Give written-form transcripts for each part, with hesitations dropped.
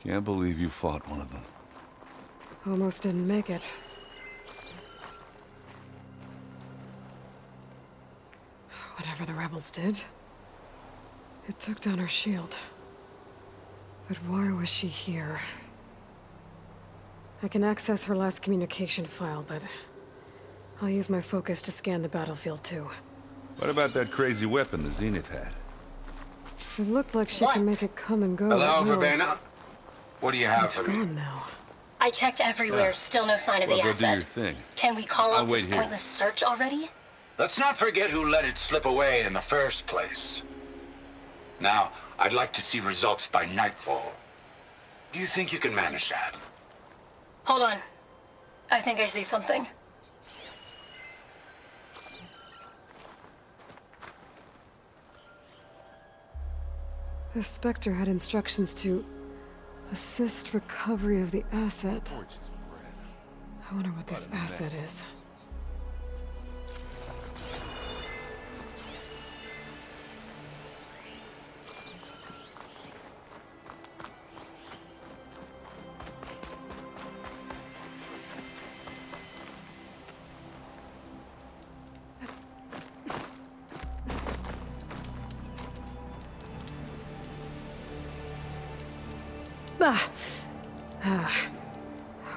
Can't believe you fought one of them. Almost didn't make it. Whatever the rebels did, it took down her shield. But why was she here? I can access her last communication file, but I'll use my focus to scan the battlefield too. What about that crazy weapon the Zenith had? It looked like she can make it come and go. Hello, at will. Verbena? What do you have It's for me? gone now. I checked everywhere, still no sign of Well, the go do asset. your thing. Can we call I'll off wait this here. pointless search already? Let's not forget who let it slip away in the first place. Now, I'd like to see results by nightfall. Do you think you can manage that? Hold on. I think I see something. The Spectre had instructions to assist recovery of the asset. I wonder what this asset is.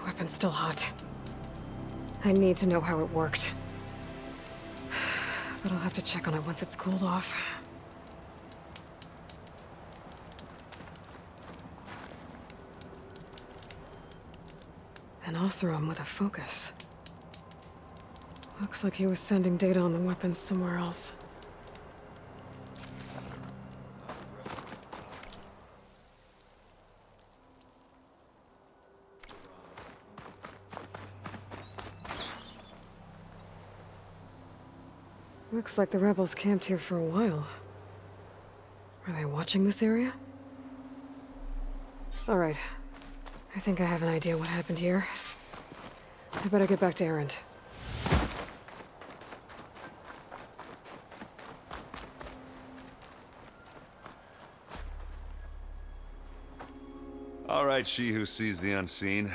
Weapon's still hot. I need to know how it worked. But I'll have to check on it once it's cooled off. An Oseram with a focus. Looks like he was sending data on the weapons somewhere else. Looks like the rebels camped here for a while. Are they watching this area? All right. I think I have an idea what happened here. I better get back to Erend. All right, she who sees the unseen.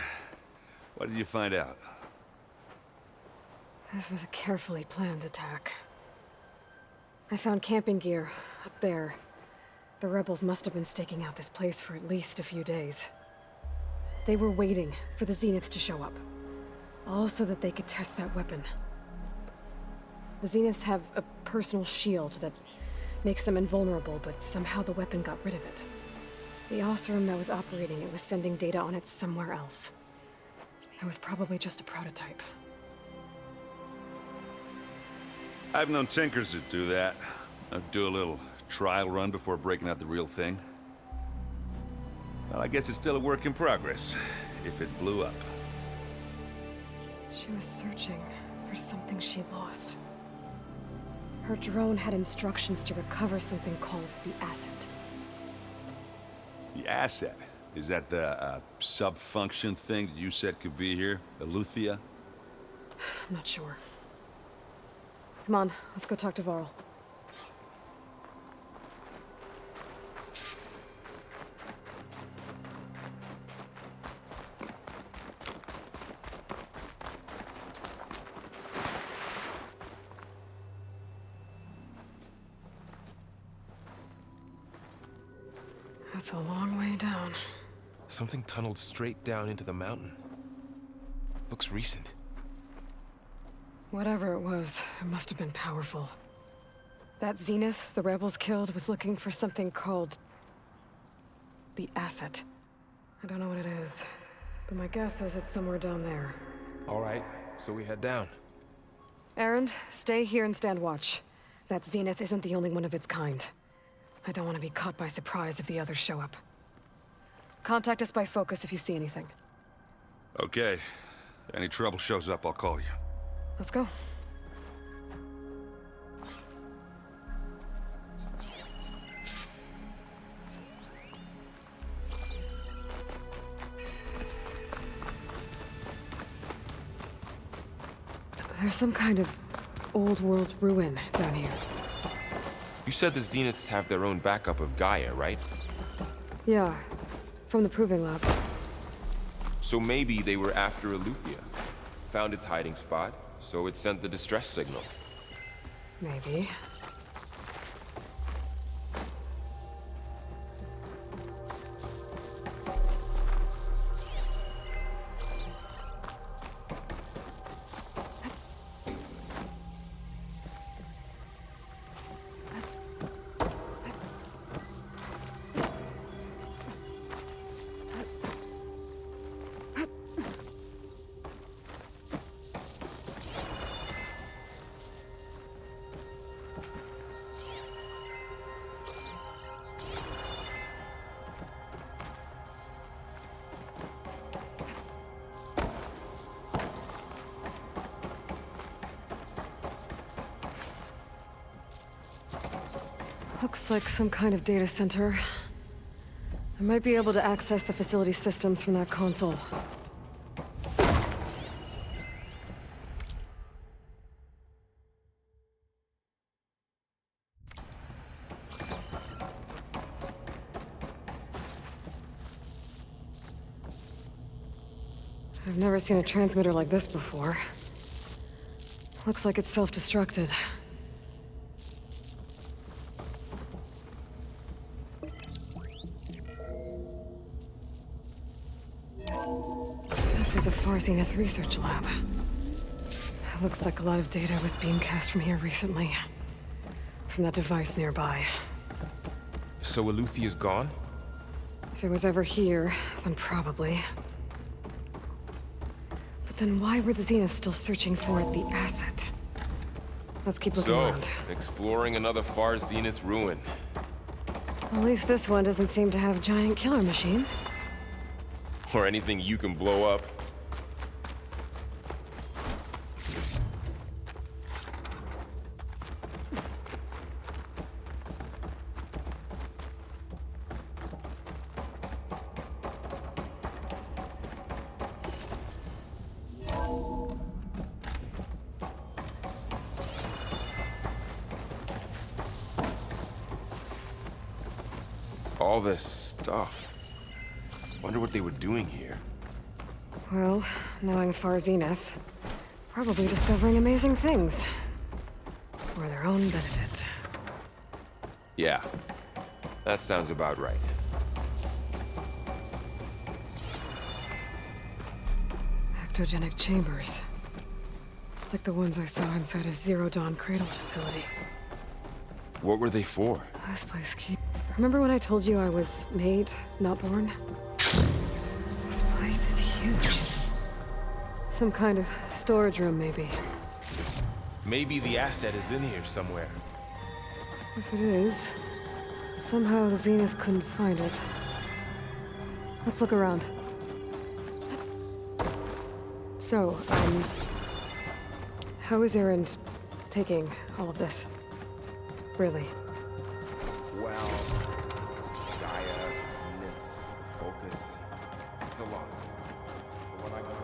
What did you find out? This was a carefully planned attack. I found camping gear up there. The rebels must have been staking out this place for at least a few days. They were waiting for the Zeniths to show up, all so that they could test that weapon. The Zeniths have a personal shield that makes them invulnerable, but somehow the weapon got rid of it. The Oseram that was operating it was sending data on it somewhere else. It was probably just a prototype. I've known tinkers that do that. I'd do a little trial run before breaking out the real thing. Well, I guess it's still a work in progress, if it blew up. She was searching for something she lost. Her drone had instructions to recover something called the asset. The asset? Is that the sub-function thing that you said could be here? Eleuthia? I'm not sure. Come on, let's go talk to Varl. That's a long way down. Something tunneled straight down into the mountain. Looks recent. Whatever it was, it must have been powerful. That Zenith the rebels killed was looking for something called the asset. I don't know what it is, but my guess is it's somewhere down there. All right, so we head down. Erend, stay here and stand watch. That Zenith isn't the only one of its kind. I don't want to be caught by surprise if the others show up. Contact us by focus if you see anything. Okay. If any trouble shows up, I'll call you. Let's go. There's some kind of old-world ruin down here. You said the Zeniths have their own backup of Gaia, right? Yeah. From the proving lab. So maybe they were after Eleuthia. Found its hiding spot, so it sent the distress signal. Maybe. Looks like some kind of data center. I might be able to access the facility systems from that console. I've never seen a transmitter like this before. Looks like it's self-destructed. This was a Far Zenith research lab. It looks like a lot of data was beamcast from here recently. From that device nearby. So Eleuthia's gone? If it was ever here, then probably. But then why were the Zeniths still searching for the asset? Let's keep looking around. Exploring another Far Zenith ruin. At least this one doesn't seem to have giant killer machines. Or anything you can blow up. All this stuff. Wonder what they were doing here. Well, knowing Far Zenith, probably discovering amazing things. For their own benefit. Yeah, that sounds about right. Ectogenic chambers. Like the ones I saw inside a Zero Dawn cradle facility. What were they for? This place keep... Remember when I told you I was made, not born? This place is huge. Some kind of storage room, maybe. Maybe the asset is in here somewhere. If it is, somehow the Zenith couldn't find it. Let's look around. So, how is Erend taking all of this? Really? Well, Gaia, Zeniths, focus. It's a lot. But when I got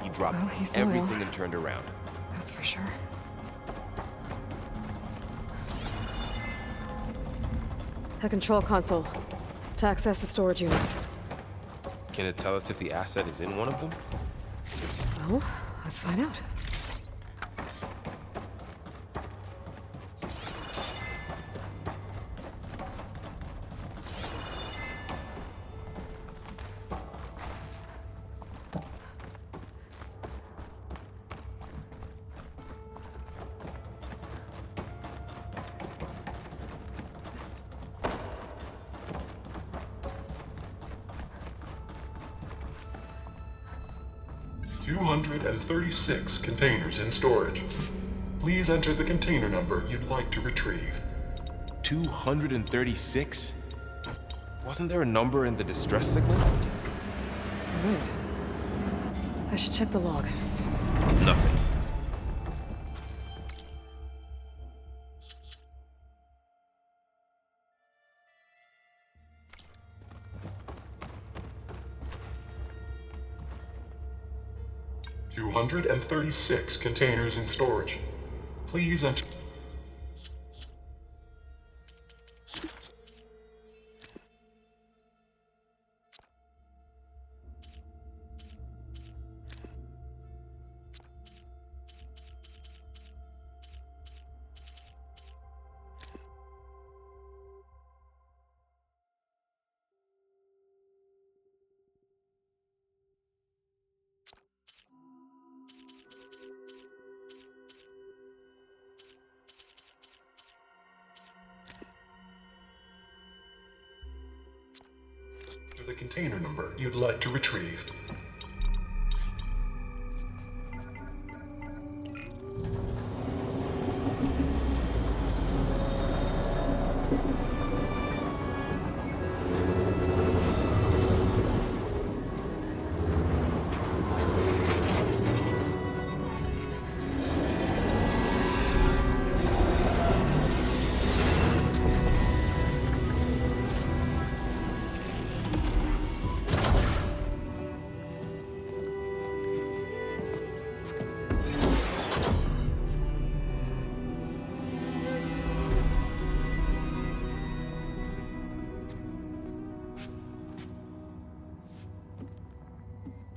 he dropped Well, he's loyal. everything and turned around. That's for sure. A control console. To access the storage units. Can it tell us if the asset is in one of them? Well, let's find out. "236 containers in storage. Please enter the container number you'd like to retrieve." 236? Wasn't there a number in the distress signal? Right. I should check the log. Nothing. "236 containers in storage. Please enter..." enter the container number you'd like to retrieve.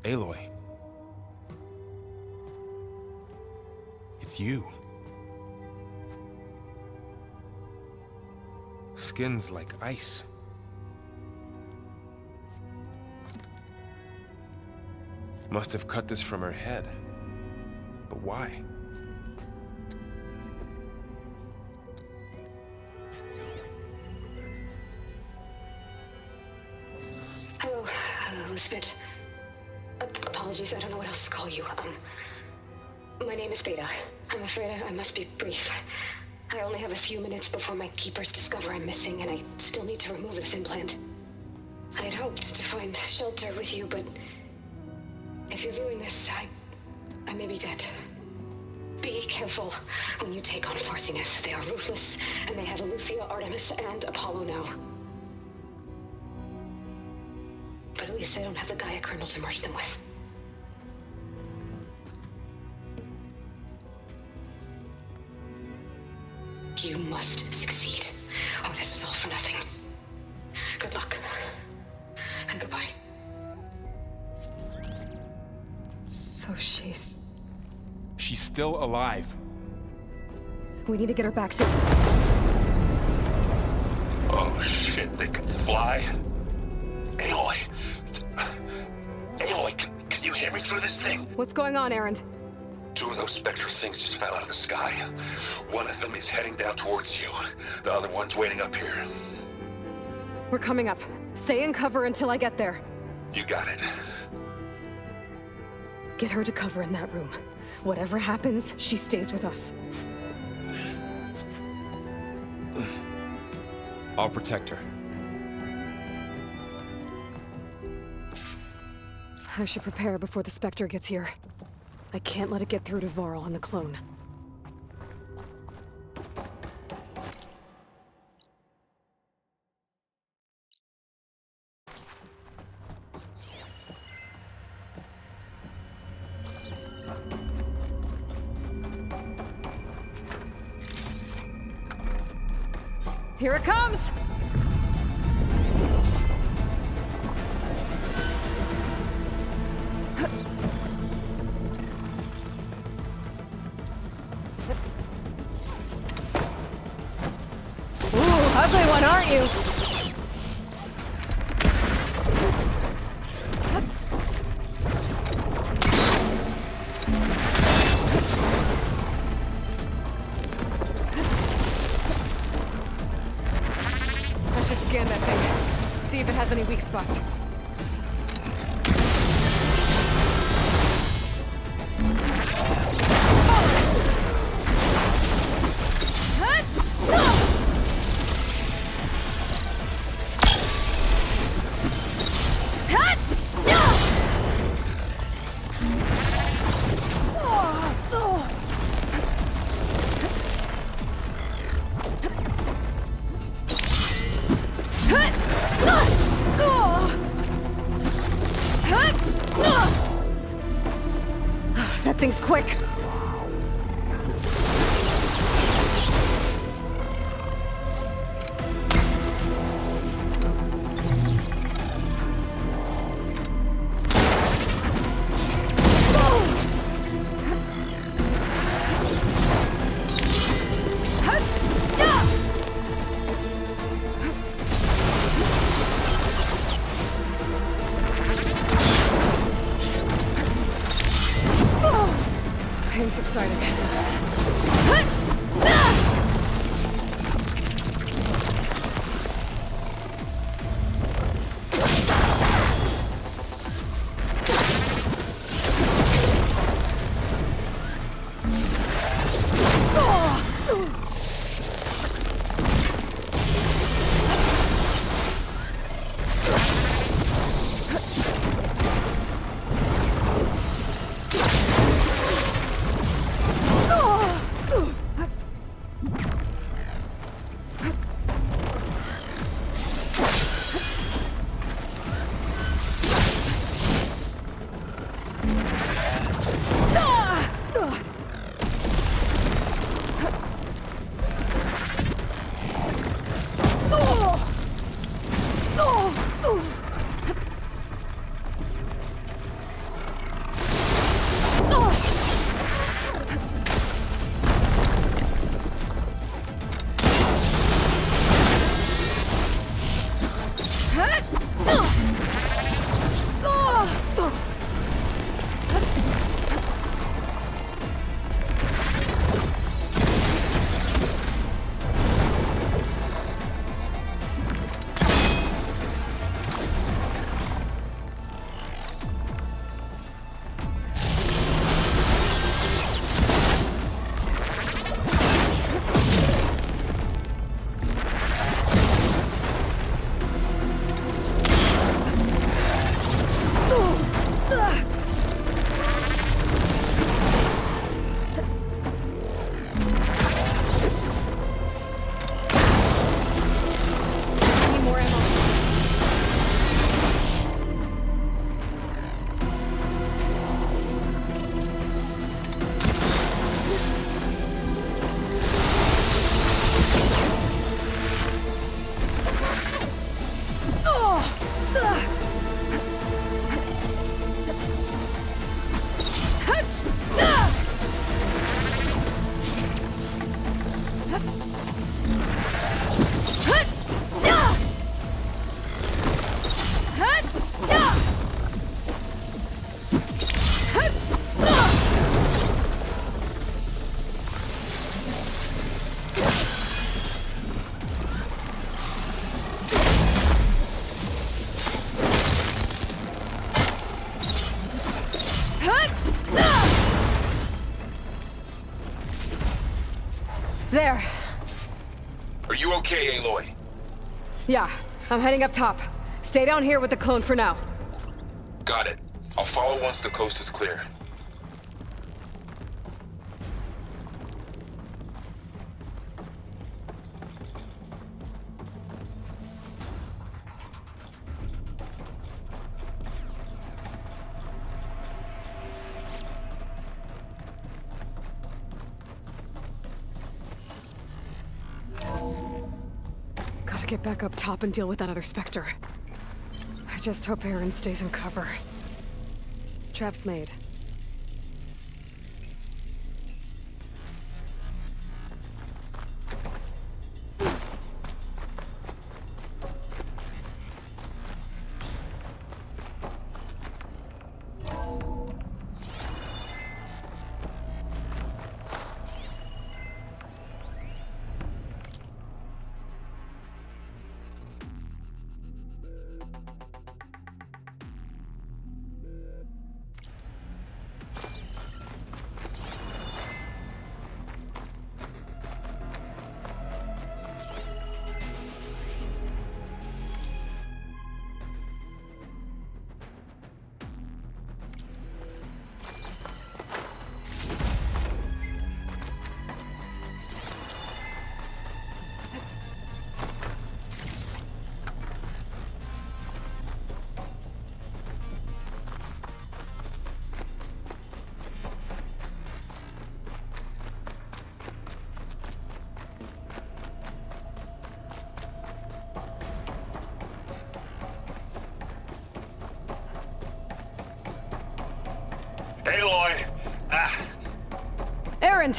Aloy. It's you. Skin's like ice. Must have cut this from her head. But why? Hello, Elizabeth. Apologies, I don't know what else to call you. My name is Beta. I'm afraid I must be brief. I only have a few minutes before my keepers discover I'm missing, and I still need to remove this implant. I had hoped to find shelter with you, but if you're viewing this, I may be dead. Be careful when you take on Farsiness. They are ruthless, and they have Aletheia, Artemis, and Apollo now. But at least I don't have the Gaia kernel to merge them with. You must succeed. Oh, this was all for nothing. Good luck. And goodbye. So she's... She's still alive. We need to get her back to... Oh shit, they can fly? Aloy! Aloy, can you hear me through this thing? What's going on, Erend? Two of those spectral things just fell out of the sky. One of them is heading down towards you. The other one's waiting up here. We're coming up. Stay in cover until I get there. You got it. Get her to cover in that room. Whatever happens, she stays with us. I'll protect her. I should prepare before the Spectre gets here. I can't let it get through to Varl and the clone. Here it comes! Ugly one, aren't you? I should scan that thing. See if it has any weak spots. That thing's quick. Pain subsiding. There. Are you okay, Aloy? Yeah, I'm heading up top. Stay down here with the clone for now. Got it. I'll follow once the coast is clear. Gotta get back up top and deal with that other Spectre. I just hope Aaron stays in cover. Trap's made. Aloy! Aaron!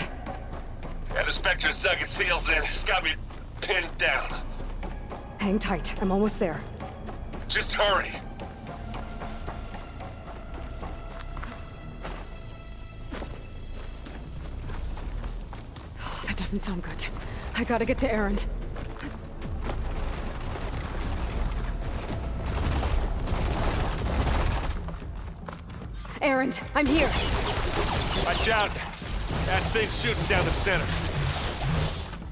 Yeah, the Spectre's dug its heels in. It's got me pinned down. Hang tight. I'm almost there. Just hurry. Oh, that doesn't sound good. I gotta get to Aaron. Aaron, I'm here. Watch out. That thing's shooting down the center.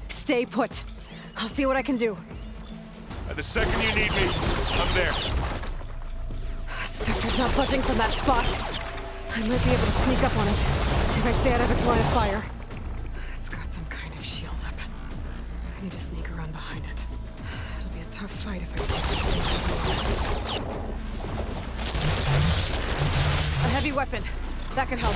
Stay put. I'll see what I can do. The second you need me, I'm there. Spectre's not budging from that spot. I might be able to sneak up on it if I stay out of its line of fire. It's got some kind of shield up. I need to sneak around behind it. It'll be a tough fight if I take it. A heavy weapon. That could help.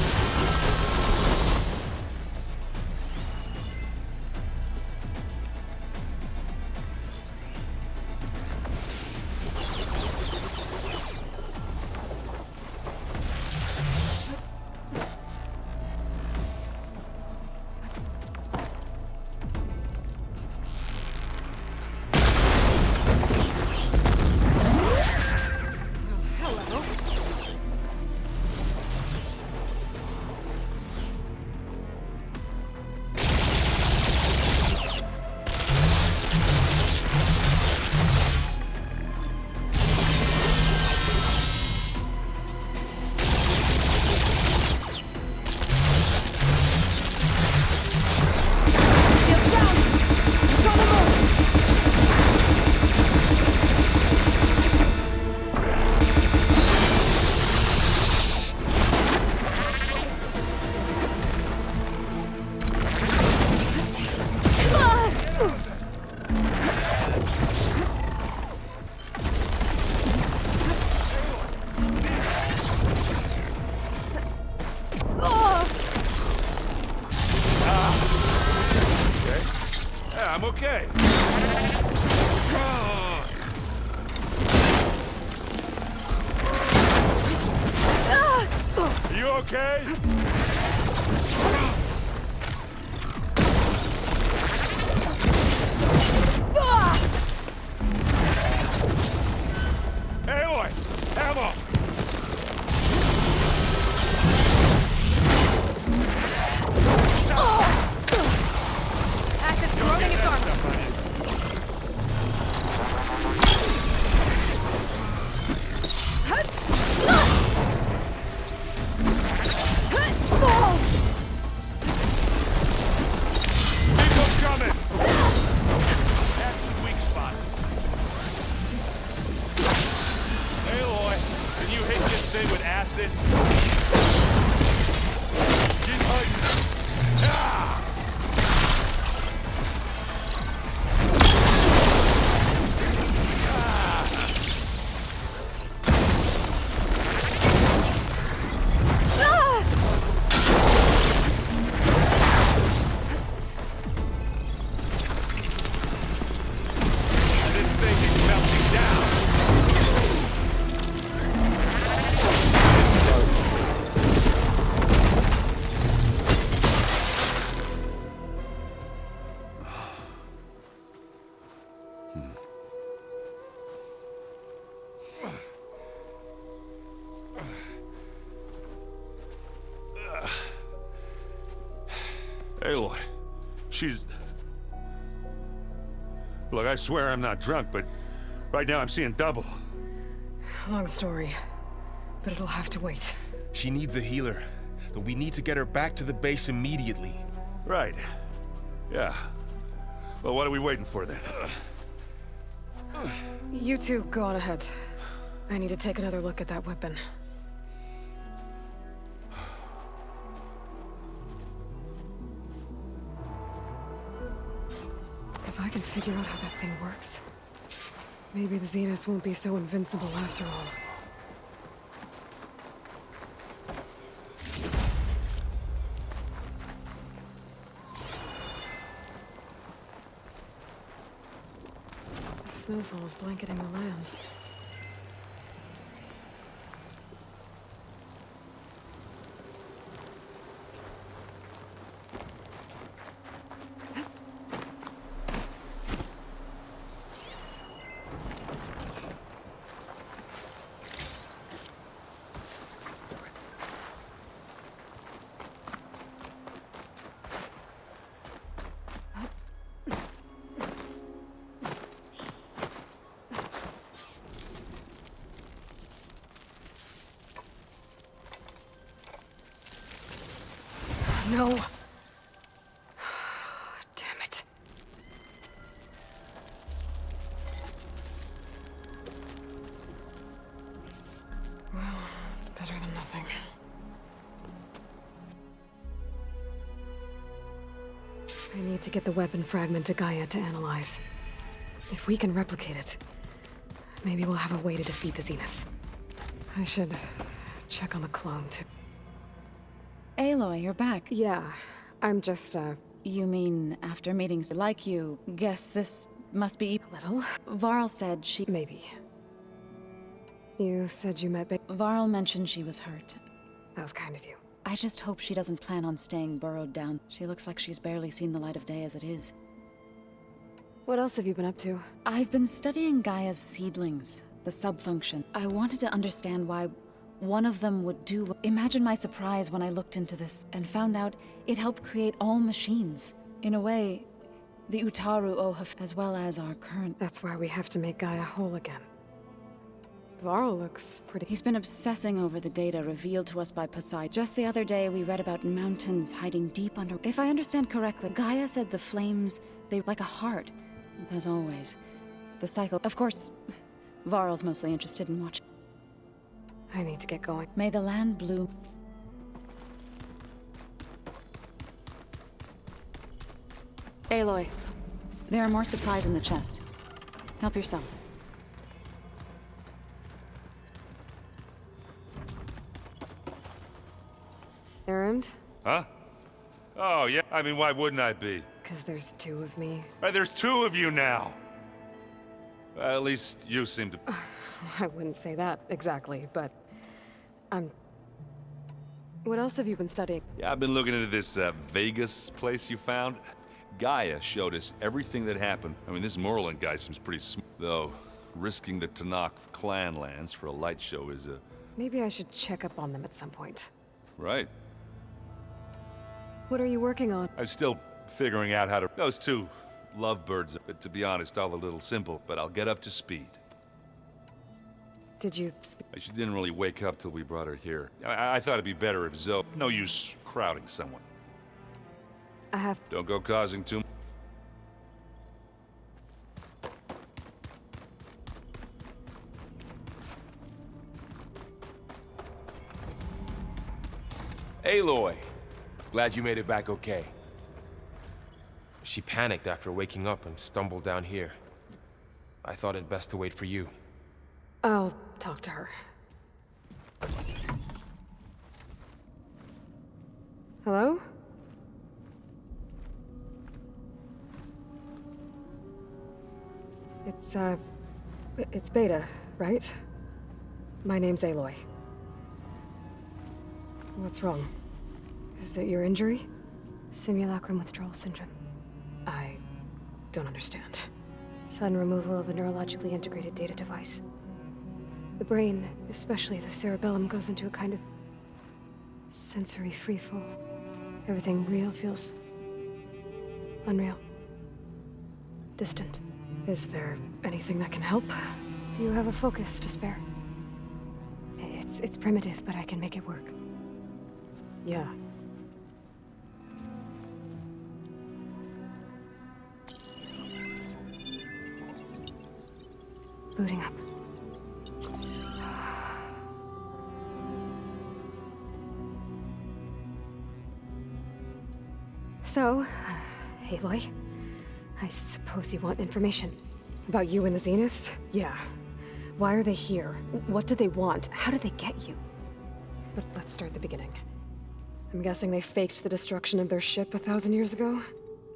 okay? Are you okay? Aloy! Ammo! Acid's corroding its armor. People's coming! That's the weak spot. Aloy, can you hit this thing with acid? Get hiding. Ah! This thing is melting down. Aloy, she's... Look, I swear I'm not drunk, but right now I'm seeing double. Long story, but it'll have to wait. She needs a healer, but we need to get her back to the base immediately. Right. Yeah. Well, what are we waiting for then? You two go on ahead. I need to take another look at that weapon. If I can figure out how that thing works, maybe the Zeniths won't be so invincible after all. The snowfall's blanketing the land. No. Damn it. Well, it's better than nothing. I need to get the weapon fragment to Gaia to analyze. If we can replicate it, maybe we'll have a way to defeat the Zeniths. I should check on the clone, too. Aloy, you're back. Yeah, I'm just, You mean after meetings like you, guess this must be... little? Varl said she... Maybe. You said you met Varl mentioned she was hurt. That was kind of you. I just hope she doesn't plan on staying burrowed down. She looks like she's barely seen the light of day as it is. What else have you been up to? I've been studying Gaia's seedlings, the subfunction. I wanted to understand why one of them would do... Imagine my surprise when I looked into this and found out it helped create all machines. In a way, the Utaru Ohaf, as well as our current... That's why we have to make Gaia whole again. Varl looks pretty... He's been obsessing over the data revealed to us by Poseidon. Just the other day, we read about mountains hiding deep under... If I understand correctly, Gaia said the flames, they like a heart. As always. The cycle... Of course, Varl's mostly interested in watching. I need to get going. May the land bloom. Aloy, there are more supplies in the chest. Help yourself. Errand? Huh? Oh, yeah. I mean, why wouldn't I be? because there's two of me. Right, there's two of you now. At least you seem to... I wouldn't say that exactly, but what else have you been studying? Yeah, I've been looking into this Vegas place you found. Gaia showed us everything that happened. I mean, this Moreland guy seems pretty smart, though. Risking the Tanakh clan lands for a light show is a... Maybe I should check up on them at some point. Right. What are you working on? I'm still figuring out how to... Those two lovebirds, but to be honest, all a little simple, but I'll get up to speed. Did you She didn't really wake up till we brought her here. I thought it'd be better if Zoe... No use crowding someone. I have... Don't go causing too... Aloy! Glad you made it back okay. She panicked after waking up and stumbled down here. I thought it best to wait for you. I'll talk to her. Hello? It's Beta, right? My name's Aloy. What's wrong? Is it your injury? Simulacrum withdrawal syndrome. I don't understand. Sudden removal of a neurologically integrated data device. The brain, especially the cerebellum, goes into a kind of sensory freefall. Everything real feels unreal. Distant. Is there anything that can help? Do you have a focus to spare? It's primitive, but I can make it work. Yeah. Booting up. So, Aloy, I suppose you want information. About you and the Zeniths? Yeah. Why are they here? What do they want? How did they get you? But let's start at the beginning. I'm guessing they faked the destruction of their ship 1,000 years ago?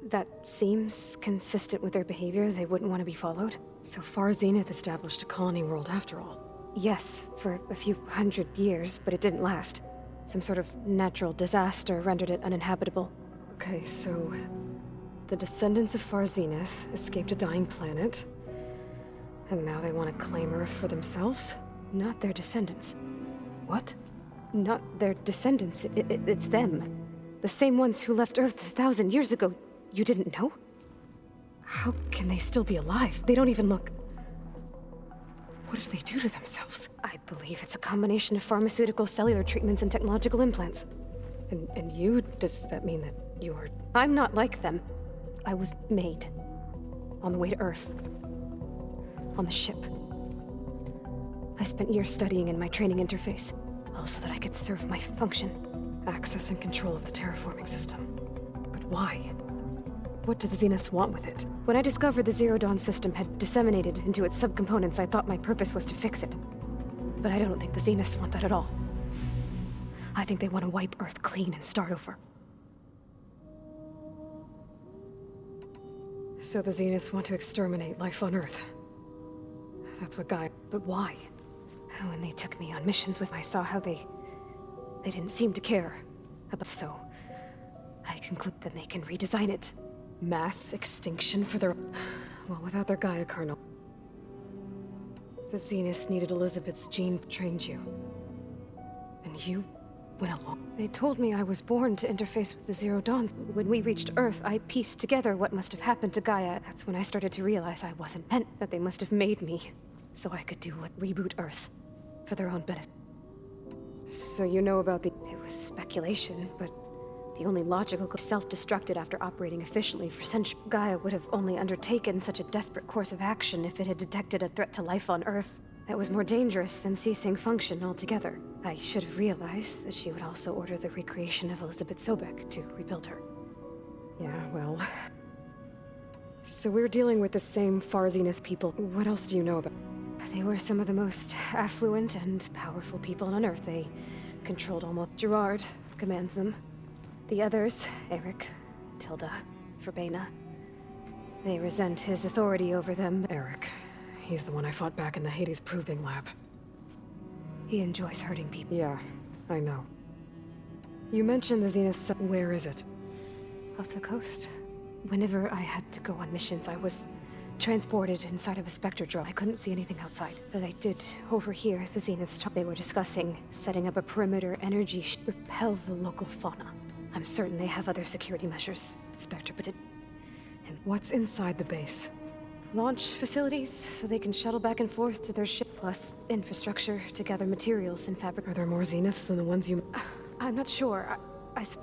That seems consistent with their behavior. They wouldn't want to be followed. So far, Zenith established a colony world after all. Yes, for a few hundred years, but it didn't last. Some sort of natural disaster rendered it uninhabitable. Okay, so... the descendants of Far Zenith escaped a dying planet, and now they want to claim Earth for themselves? Not their descendants. What? Not their descendants. It's them. The same ones who left Earth 1,000 years ago. You didn't know? How can they still be alive? They don't even look... What did they do to themselves? I believe it's a combination of pharmaceutical, cellular treatments, and technological implants. And you? Does that mean that you're... I'm not like them. I was made. On the way to Earth. On the ship. I spent years studying in my training interface, all so that I could serve my function. Access and control of the terraforming system. But why? What do the Zeniths want with it? When I discovered the Zero Dawn system had disseminated into its subcomponents, I thought my purpose was to fix it. But I don't think the Zeniths want that at all. I think they want to wipe Earth clean and start over. So the Zeniths want to exterminate life on Earth. That's what Gaia... But why? When they took me on missions I saw how they didn't seem to care. So, I conclude that they can redesign it. Mass extinction for their... Well, without their Gaia kernel. The Zeniths needed Elizabeth's gene trained you. And you went along. They told me I was born to interface with the Zero Dawn. When we reached Earth, I pieced together what must have happened to Gaia. That's when I started to realize I wasn't meant, that they must have made me so I could do what reboot Earth for their own benefit. So you know about the... It was speculation, but the only logical self-destructed after operating efficiently for centuries. Gaia would have only undertaken such a desperate course of action if it had detected a threat to life on Earth that was more dangerous than ceasing function altogether. I should have realized that she would also order the recreation of Elizabeth Sobek to rebuild her. Yeah, well... So we're dealing with the same Far Zenith people. What else do you know about? They were some of the most affluent and powerful people on Earth. They controlled almost... Gerard commands them. The others, Eric, Tilda, for Bena. They resent his authority over them. Eric. He's the one I fought back in the Hades Proving Lab. He enjoys hurting people. Yeah, I know. You mentioned the Zenith. Where is it? Off the coast. Whenever I had to go on missions, I was transported inside of a Spectre drone. I couldn't see anything outside, but I did overhear the Zeniths talk. They were discussing setting up a perimeter energy repel the local fauna. I'm certain they have other security measures. Spectre, but and what's inside the base? Launch facilities, so they can shuttle back and forth to their ship, plus infrastructure to gather materials and fabric. Are there more Zeniths than the ones you... I'm not sure.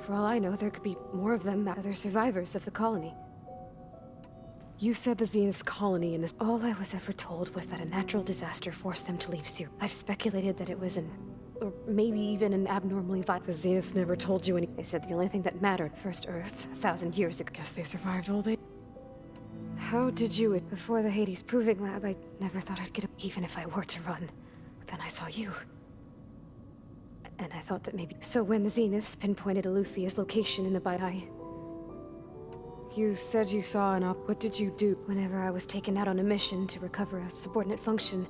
For all I know, there could be more of them, other survivors of the colony. You said the Zenith's colony in this... All I was ever told was that a natural disaster forced them to leave Syria. I've speculated that it was or maybe even an abnormally violent... The Zeniths never told you any... They said the only thing that mattered, first Earth, 1,000 years ago. Guess they survived old age. How did you... Before the Hades Proving Lab, I never thought I'd get... Even if I were to run. Then I saw you. And I thought that maybe... So when the Zeniths pinpointed Eluthia's location in the Bai... You said you saw an op... What did you do? Whenever I was taken out on a mission to recover a subordinate function,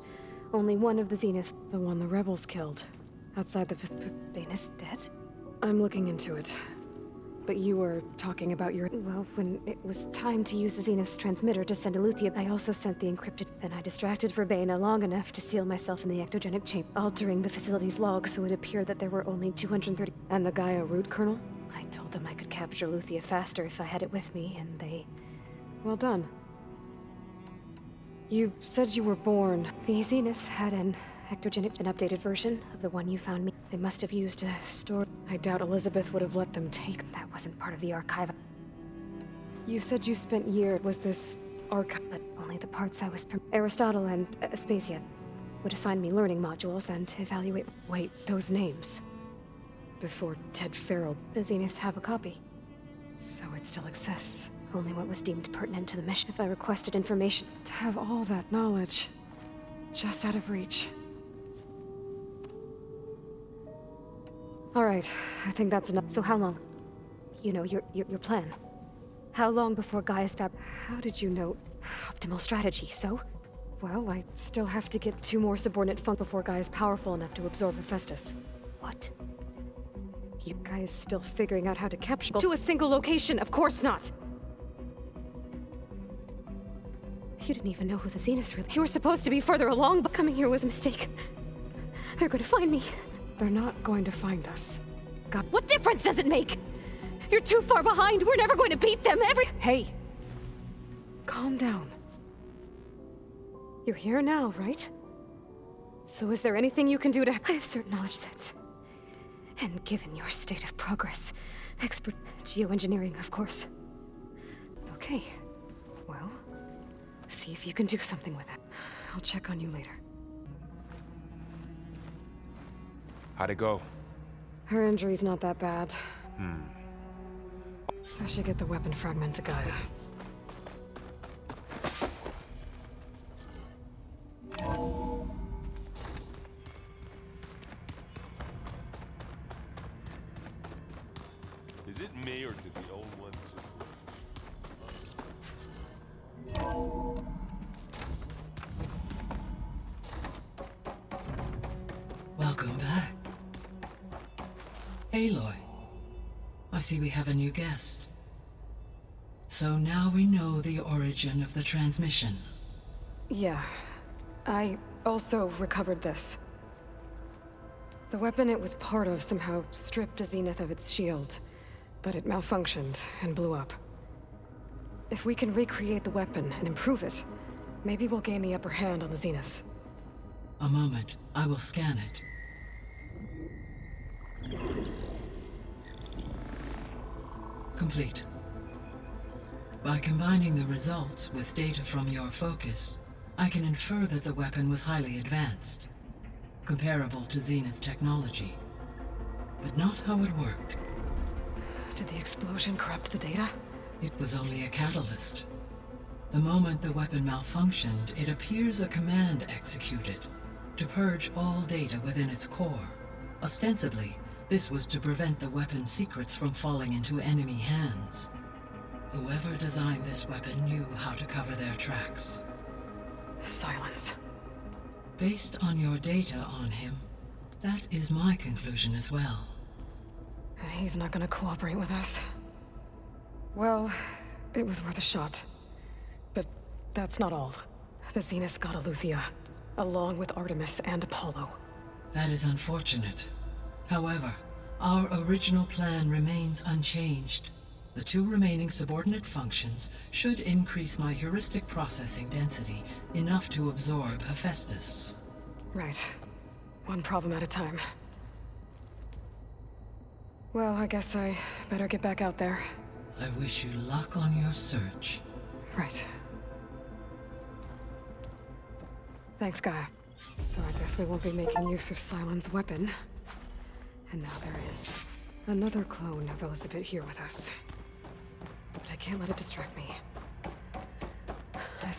only one of the Zeniths... The one the rebels killed. Outside the... Bena's dead? I'm looking into it. But you were talking about your... Well, when it was time to use the Zenith's transmitter to send Eluthia, I also sent the encrypted... Then I distracted Verbena long enough to seal myself in the ectogenic chamber, altering the facility's log so it appeared that there were only 230... And the Gaia root kernel? I told them I could capture Eluthia faster if I had it with me, and they... Well done. You said you were born. The Zeniths had an ectogenic, an updated version of the one you found me. They must have used a store... I doubt Elizabeth would have let them take... That wasn't part of the archive. You said you spent years... Was this archive? But only the parts I was... Aristotle and Aspasia would assign me learning modules and evaluate... Wait, those names. Before Ted Farrell, the Zeniths have a copy. So it still exists. Only what was deemed pertinent to the mission. If I requested information... To have all that knowledge... Just out of reach. All right, I think that's enough. So how long? You know, your plan. How long before Gaia's fab... How did you know? Optimal strategy, so? Well, I still have to get 2 more subordinate funk before Gaia's powerful enough to absorb Hephaestus. What? You guys still figuring out how to capture... To a single location, of course not! You didn't even know who the Zeniths were. You were supposed to be further along, but coming here was a mistake. They're gonna find me. They're not going to find us. God, what difference does it make? You're too far behind. We're never going to beat them. Hey! Calm down. You're here now, right? So is there anything you can do to... I have certain knowledge sets. And given your state of progress, expert geoengineering, of course. Okay. Well, see if you can do something with it. I'll check on you later. How'd it go? Her injury's not that bad. I should get the weapon fragment to Gaia. Is it me, or did the old ones just... Welcome back. Aloy, I see we have a new guest. So now we know the origin of the transmission. Yeah. I also recovered this. The weapon it was part of somehow stripped a Zenith of its shield, but it malfunctioned and blew up. If we can recreate the weapon and improve it, maybe we'll gain the upper hand on the Zeniths. A moment, I will scan it. Complete. By combining the results with data from your focus, I can infer that the weapon was highly advanced, comparable to Zenith technology, but not how it worked. Did the explosion corrupt the data? It was only a catalyst. The moment the weapon malfunctioned, it appears a command executed to purge all data within its core. Ostensibly, this was to prevent the weapon's secrets from falling into enemy hands. Whoever designed this weapon knew how to cover their tracks. Silence. Based on your data on him, that is my conclusion as well. And he's not gonna cooperate with us. Well, it was worth a shot. But that's not all. The Zeniths got Aletheia, along with Artemis and Apollo. That is unfortunate. However, our original plan remains unchanged. The two remaining subordinate functions should increase my heuristic processing density enough to absorb Hephaestus. Right. One problem at a time. Well, I guess I better get back out there. I wish you luck on your search. Right. Thanks, Gaia. So I guess we won't be making use of Cylon's weapon. And now there is another clone of Elizabeth here with us. But I can't let it distract me. I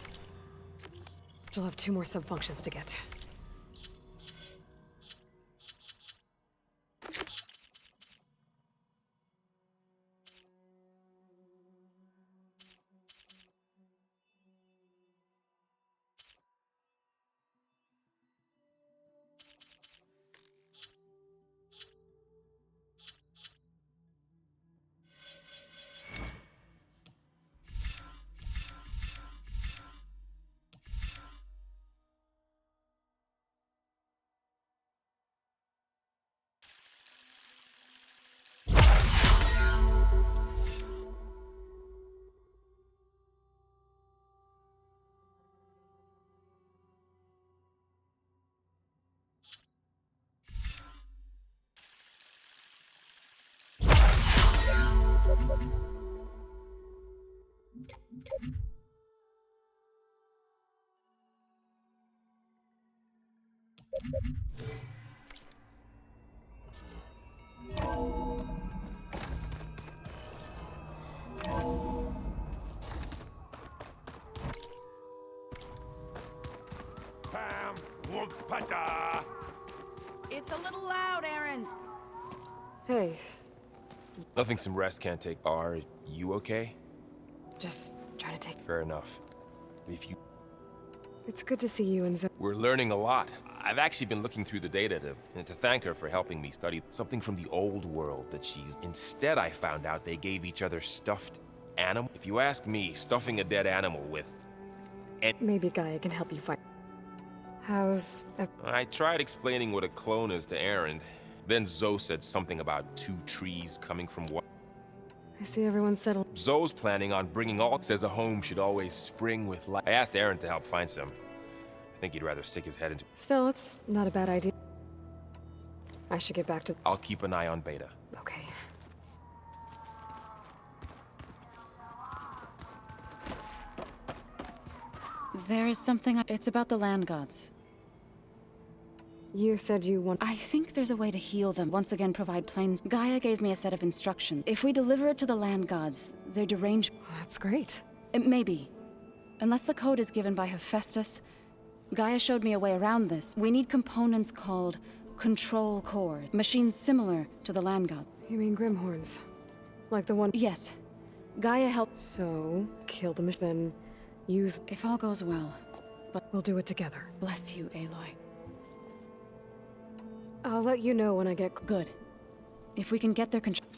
still have 2 more sub-functions to get. It's a little loud, Aaron. Hey, Nothing some rest can't take. Are you okay? just trying to take... Fair enough. If you... It's good to see you and Zo... We're learning a lot. I've actually been looking through the data to thank her for helping me study something from the old world that she's... Instead, I found out they gave each other stuffed animal. If you ask me, stuffing a dead animal with... Maybe Gaia can help you find... How's... I tried explaining what a clone is to Aaron. Then Zoe said something about 2 trees coming from what? I see everyone's settled. Zoe's planning on bringing all... Says a home should always spring with life. I asked Aaron to help find some. I think he'd rather stick his head into... Still, it's not a bad idea. I should get back to... I'll keep an eye on Beta. Okay. There is something. It's about the land gods. You said you want... I think there's a way to heal them. Once again, provide planes. Gaia gave me a set of instructions. If we deliver it to the land gods, they're deranged. That's great. It may be. Unless the code is given by Hephaestus, Gaia showed me a way around this. We need components called control core. Machines similar to the land god. You mean Grimhorns? Like the one... Yes. Gaia helped... So, kill them, then use... If all goes well. But we'll do it together. Bless you, Aloy. I'll let you know when I get... Good. If we can get their control...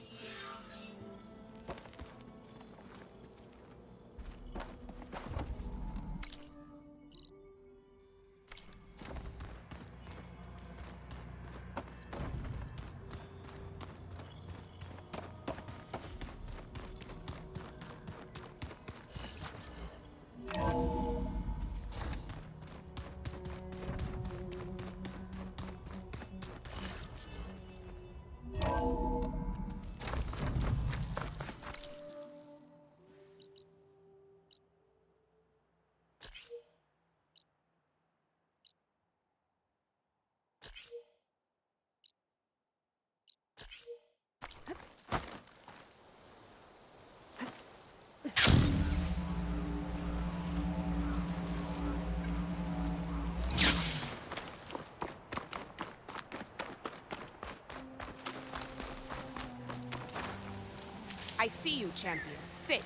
I see you, champion. Sit.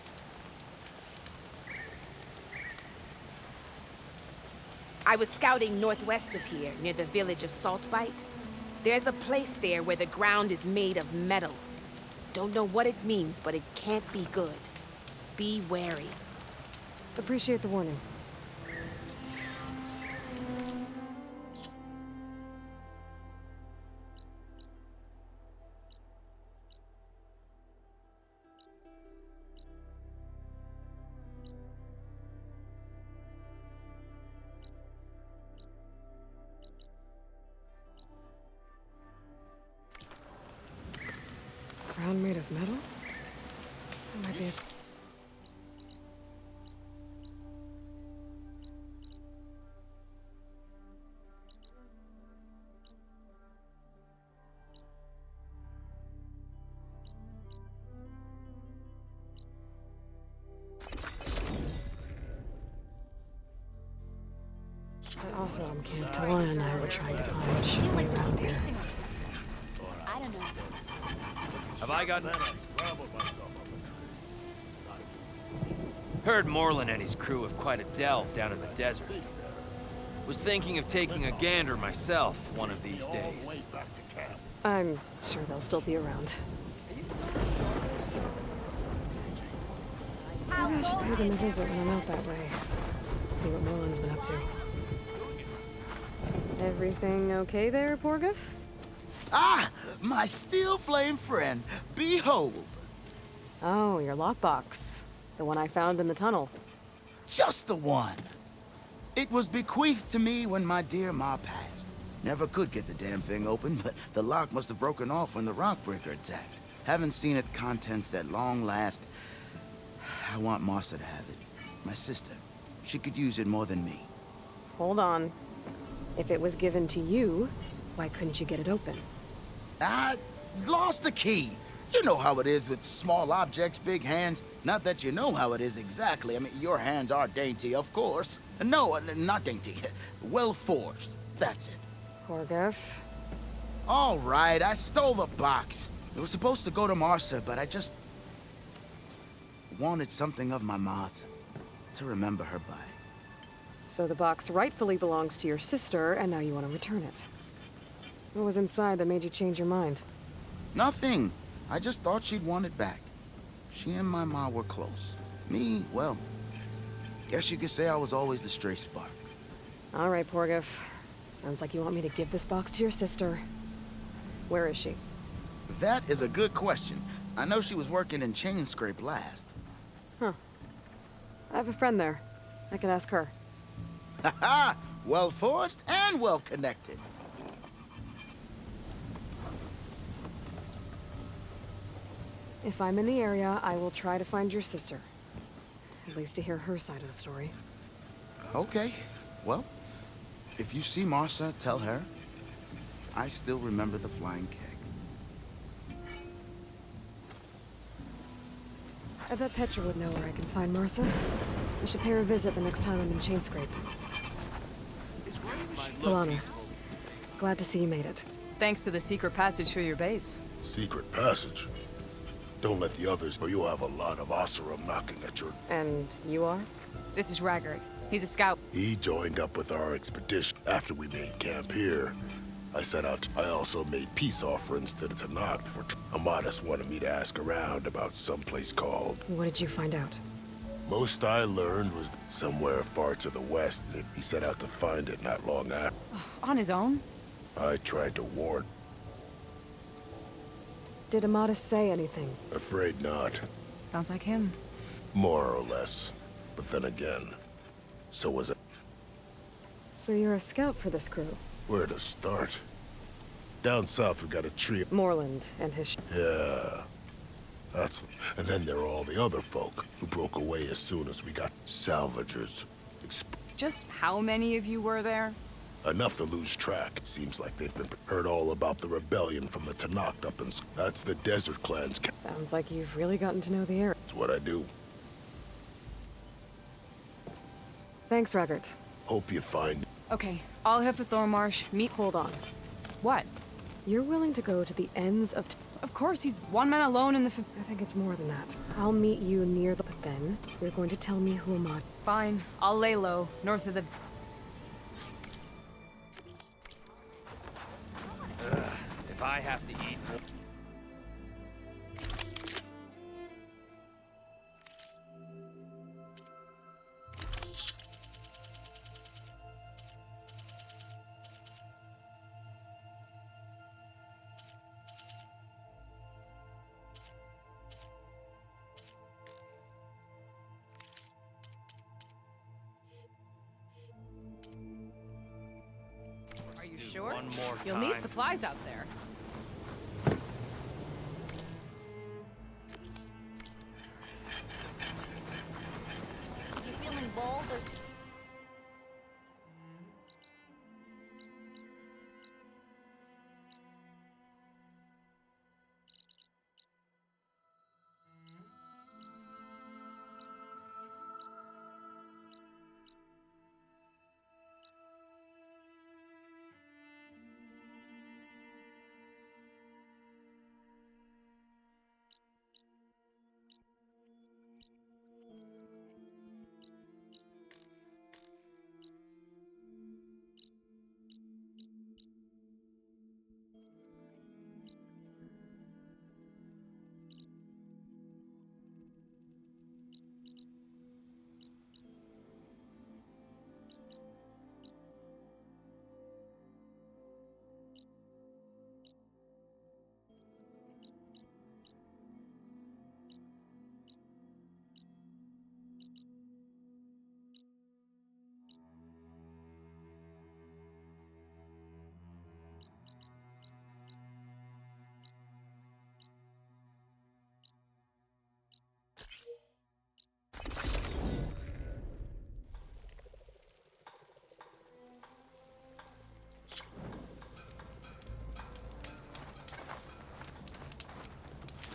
I was scouting northwest of here, near the village of Saltbite. There's a place there where the ground is made of metal. Don't know what it means, but it can't be good. Be wary. Appreciate the warning. Ground made of metal? That might be a... That Oswald camp Talana and I were trying to find should be around here. I don't know. Have I gotten... Heard Moreland and his crew have quite a delve down in the desert. Was thinking of taking a gander myself one of these days. I'm sure they'll still be around. Maybe I should pay them a visit when I'm out that way. See what Moreland's been up to. Everything okay there, Porgif? Ah, my steel flame friend, behold. Oh, your lockbox. The one I found in the tunnel. Just the one. It was bequeathed to me when my dear ma passed. Never could get the damn thing open, but the lock must have broken off when the rockbreaker attacked. Haven't seen its contents at long last. I want Martha to have it. My sister. She could use it more than me. Hold on. If it was given to you, why couldn't you get it open? I lost the key. You know how it is with small objects, big hands. Not that you know how it is exactly. I mean, your hands are dainty, of course. No, not dainty. Well forged. That's it. Porgif. All right, I stole the box. It was supposed to go to Martha, but I just wanted something of my ma's to remember her by. So the box rightfully belongs to your sister, and now you want to return it. What was inside that made you change your mind? Nothing. I just thought she'd want it back. She and my ma were close. Me, well, guess you could say I was always the stray spark. All right, Porgif. Sounds like you want me to give this box to your sister. Where is she? That is a good question. I know she was working in Chain Scrape last. Huh. I have a friend there. I could ask her. Ha-ha! Well forged and well connected. If I'm in the area, I will try to find your sister. At least to hear her side of the story. Okay. Well, if you see Martha, tell her I still remember the flying keg. I bet Petra would know where I can find Martha. I should pay her a visit the next time I'm in Chain Scrape. Talana, glad to see you made it. Thanks to the secret passage through your base. Secret passage? Don't let the others, or you'll have a lot of Oseram knocking at your... And you are? This is Raggard. He's a scout. He joined up with our expedition after we made camp here. I set out. I also made peace offerings to the Tanakh for... Amadas wanted me to ask around about some place called... What did you find out? Most I learned was somewhere far to the west. He set out to find it not long after. On his own? I tried to warn. Did Amadas say anything? Afraid not. Sounds like him. More or less. But then again, so was it. So you're a scout for this crew? Where to start? Down south we got a tree. Moreland and his... Yeah. That's... And then there are all the other folk who broke away as soon as we got salvagers. Just how many of you were there? Enough to lose track. Seems like they've been heard all about the rebellion from the Tanakh up in... That's the desert clans. Sounds like you've really gotten to know the area. That's what I do. Thanks, Raggard. Hope you find... Okay, I'll head for Thornmarsh. Meet... Hold on. What? You're willing to go to the ends of... Of course, he's one man alone in the... I think it's more than that. I'll meet you near the... But then, you're going to tell me who Ahmad... Fine. I'll lay low, north of the... if I have to eat more... Are you sure? One more You'll time. need supplies out there. You feeling bold or...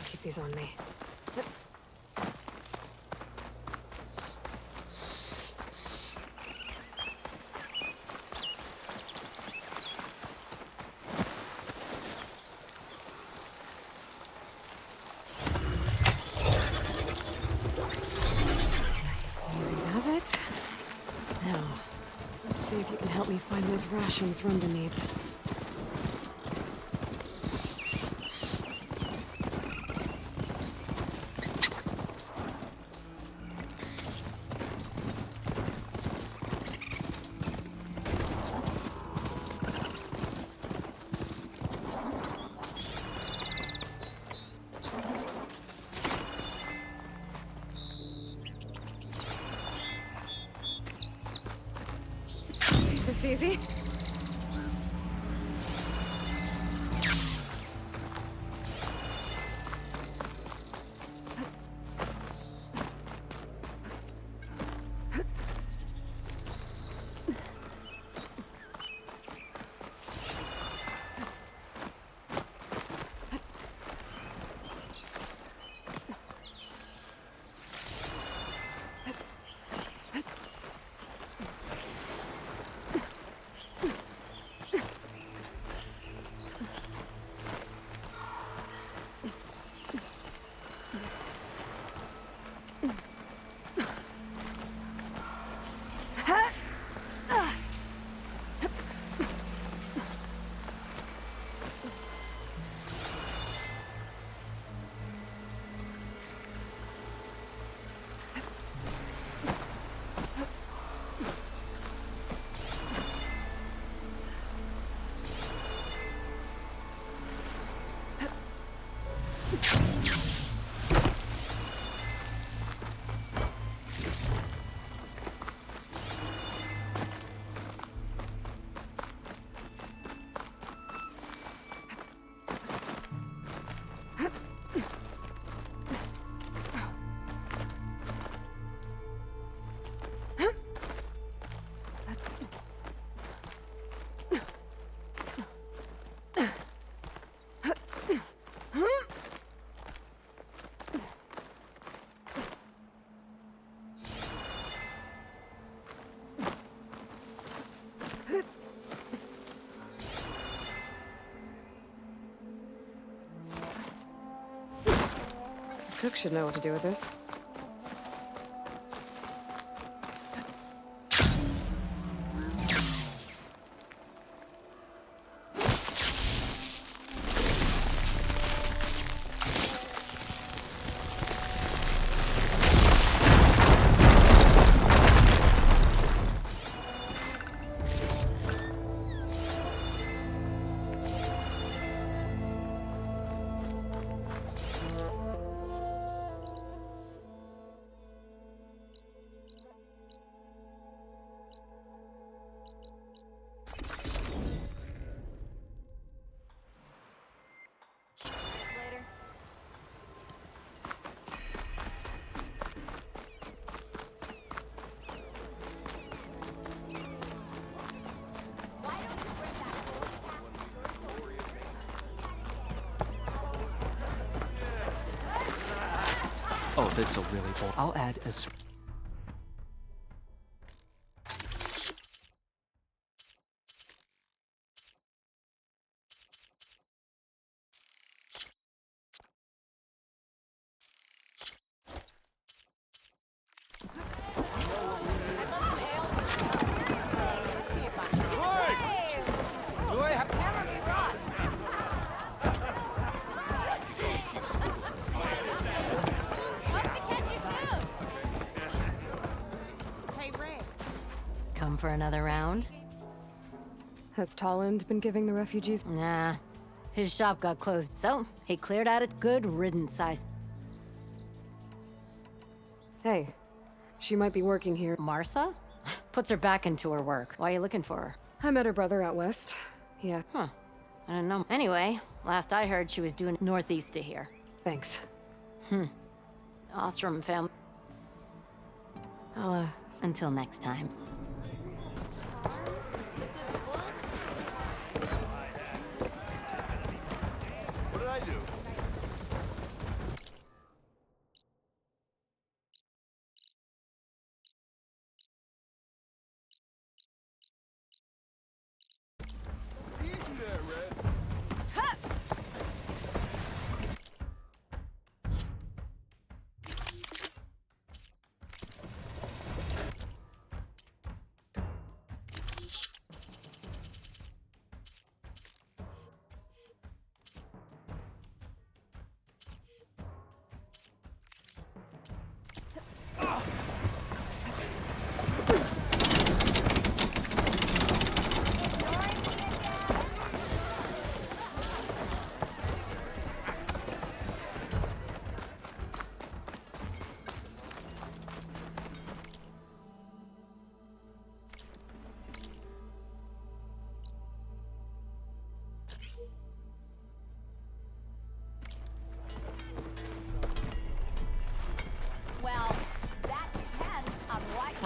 Keep these on me. Easy does it. Now, let's see if you can help me find those rations Rhonda needs. This easy? Cook should know what to do with this. Oh, this'll really bore. I'll add a... Come for another round? Has Tolland been giving the refugees? Nah. His shop got closed, so he cleared out its good riddance size. Hey, she might be working here. Marsa? Puts her back into her work. Why are you looking for her? I met her brother out west. Yeah. Huh. I don't know. Anyway, last I heard she was doing northeast of here. Thanks. Ostrom family. Until next time. What did I do?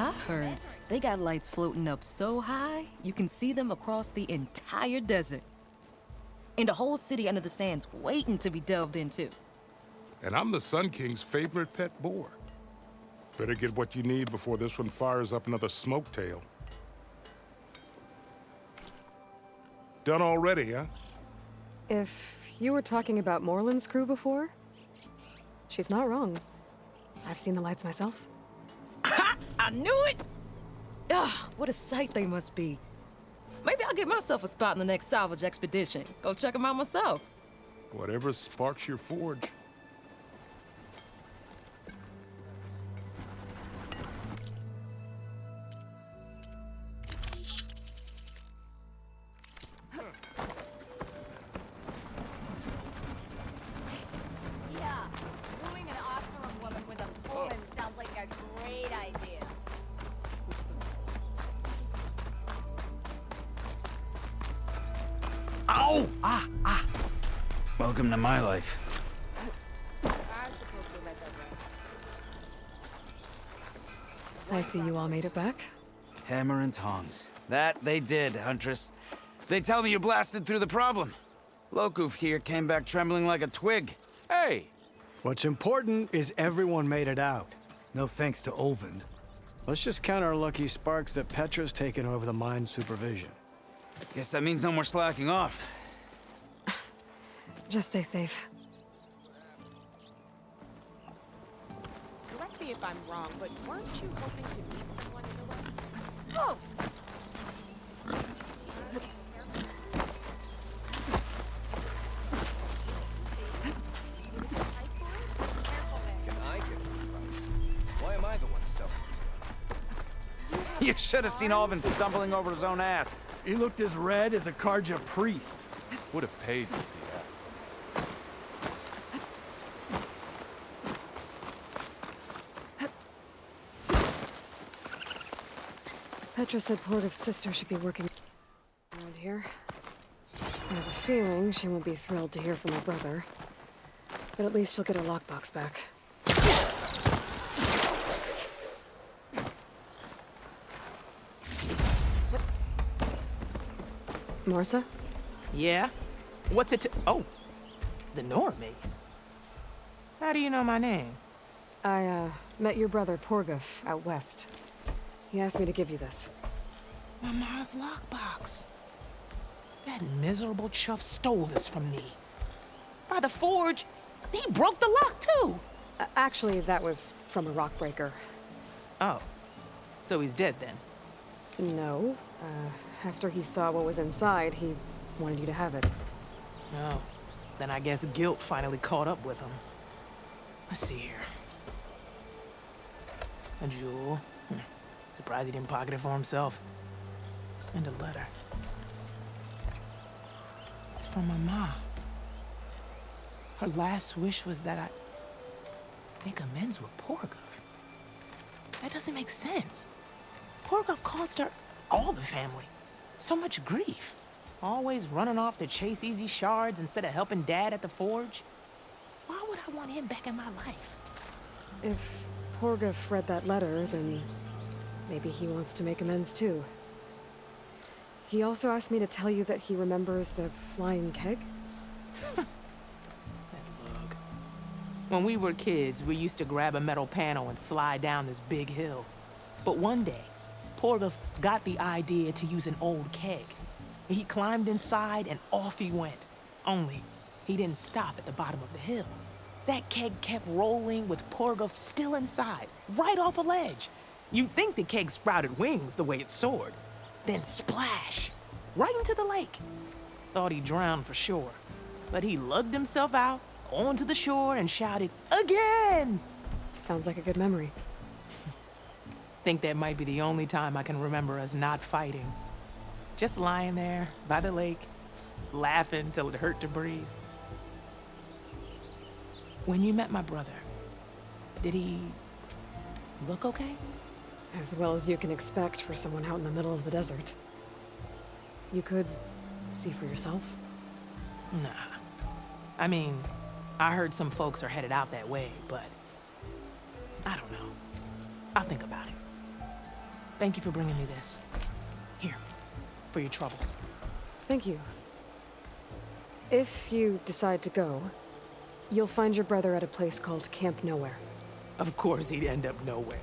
I heard they got lights floating up so high, you can see them across the entire desert. And the whole city under the sands waiting to be delved into. And I'm the Sun King's favorite pet boar. Better get what you need before this one fires up another smoke tail. Done already, huh? If you were talking about Moreland's crew before, she's not wrong. I've seen the lights myself. I knew it! Ugh, what a sight they must be. Maybe I'll get myself a spot in the next salvage expedition. Go check them out myself. Whatever sparks your forge. Yeah, wooing an Ostrom woman with a woman sounds like a great idea. Ow! Welcome to my life. I see you all made it back. Hammer and tongs. That they did, Huntress. They tell me you blasted through the problem. Lokuf here came back trembling like a twig. Hey! What's important is everyone made it out. No thanks to Olvin. Let's just count our lucky sparks that Petra's taken over the mine's supervision. Guess that means no more slacking off. Just stay safe. Correct me if I'm wrong, but weren't you hoping to meet someone in the West? Oh! Can I get advice? Why am I the one selling? You should have seen Alvin stumbling over his own ass. He looked as red as a Karja priest. Would have paid to see that. Petra said Portive's sister should be working around here. I have a feeling she won't be thrilled to hear from her brother. But at least she'll get her lockbox back. Marsa? Yeah? What's it to— Oh, the Normie. How do you know my name? I, met your brother Porgov out west. He asked me to give you this. My ma's lockbox. That miserable chuff stole this from me. By the forge, he broke the lock too. Actually, that was from a rock breaker. Oh, so he's dead then? No. After he saw what was inside, he wanted you to have it. No. Then I guess guilt finally caught up with him. Let's see here. A jewel. Surprised he didn't pocket it for himself. And a letter. It's from my mom. Her last wish was that I make amends with Porgov. That doesn't make sense. Porgov caused her, all the family, so much grief. Always running off to chase easy shards instead of helping Dad at the forge. Why would I want him back in my life? If Porgov read that letter, then maybe he wants to make amends too. He also asked me to tell you that he remembers the flying keg. When we were kids, we used to grab a metal panel and slide down this big hill. But one day, Porgov got the idea to use an old keg. He climbed inside and off he went. Only, he didn't stop at the bottom of the hill. That keg kept rolling with Porgov still inside, right off a ledge. You'd think the keg sprouted wings the way it soared. Then splash, right into the lake. Thought he drowned for sure. But he lugged himself out, onto the shore and shouted, "Again!" Sounds like a good memory. Think that might be the only time I can remember us not fighting. Just lying there by the lake, laughing till it hurt to breathe. When you met my brother, did he look okay? As well as you can expect for someone out in the middle of the desert. You could see for yourself. Nah. I mean, I heard some folks are headed out that way, but I don't know. I'll think about it. Thank you for bringing me this. Here, for your troubles. Thank you. If you decide to go, you'll find your brother at a place called Camp Nowhere. Of course he'd end up nowhere.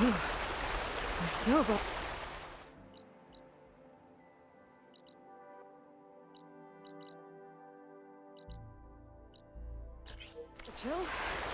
The snowball. Chill.